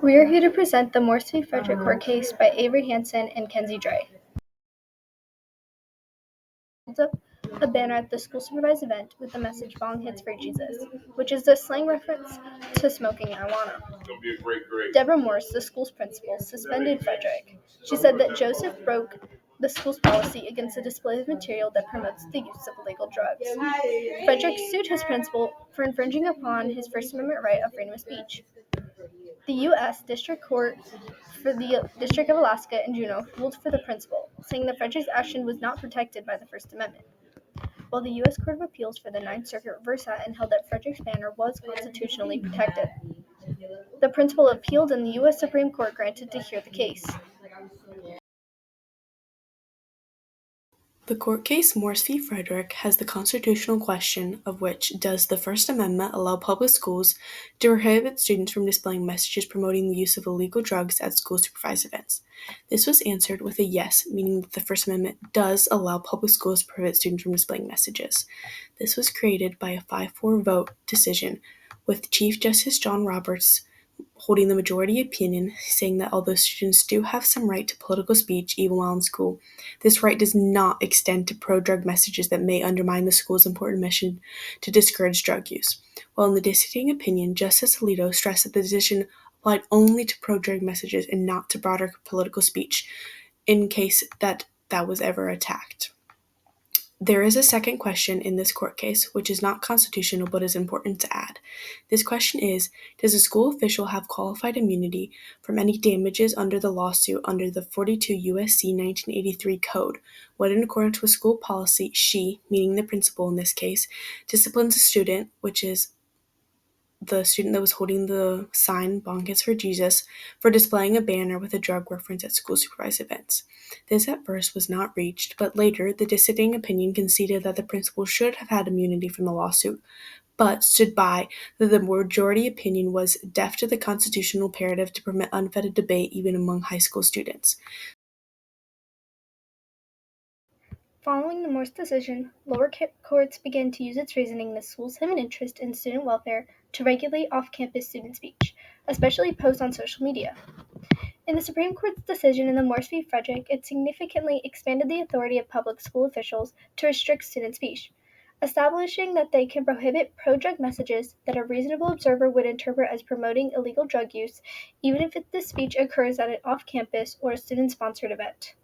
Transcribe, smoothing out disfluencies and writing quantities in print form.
We are here to present the Morse v. Frederick court case by Avery, Hanson, and Kenzie, Dray. Holds up a banner at the school-supervised event with the message "Bong hits for Jesus," which is the slang reference to smoking marijuana. Deborah Morse, the school's principal, suspended Frederick. She said that Joseph broke the school's policy against the display of material that promotes the use of illegal drugs. Frederick sued his principal for infringing upon his First Amendment right of freedom of speech. The U.S. District Court for the District of Alaska in Juneau ruled for the principal, saying that Frederick's action was not protected by the First Amendment, while the U.S. Court of Appeals for the Ninth Circuit reversed that and held that Frederick's banner was constitutionally protected. The principal appealed, and the U.S. Supreme Court granted to hear the case. The court case Morse v. Frederick has the constitutional question of which does the First Amendment allow public schools to prohibit students from displaying messages promoting the use of illegal drugs at school-supervised events. This was answered with a yes, meaning that the First Amendment does allow public schools to prohibit students from displaying messages. This was created by a 5-4 vote decision, with Chief Justice John Roberts holding the majority opinion, saying that although students do have some right to political speech even while in school, this right does not extend to pro-drug messages that may undermine the school's important mission to discourage drug use. While in the dissenting opinion, Justice Alito stressed that the decision applied only to pro-drug messages and not to broader political speech, in case that was ever attacked. There is a second question in this court case, which is not constitutional but is important to add. This question is, does a school official have qualified immunity from any damages under the lawsuit under the 42 U.S.C. 1983 code, when in accordance with school policy, she, meaning the principal in this case, disciplines a student, which is the student that was holding the sign "Bong hits for Jesus," for displaying a banner with a drug reference at school-supervised events. This at first was not reached, but later the dissenting opinion conceded that the principal should have had immunity from the lawsuit, but stood by that the majority opinion was deaf to the constitutional imperative to permit unfettered debate even among high school students. Following the Morse decision, lower courts began to use its reasoning that schools have an interest in student welfare to regulate off-campus student speech, especially posts on social media. In the Supreme Court's decision in the Morse v. Frederick, it significantly expanded the authority of public school officials to restrict student speech, establishing that they can prohibit pro-drug messages that a reasonable observer would interpret as promoting illegal drug use, even if the speech occurs at an off-campus or a student-sponsored event.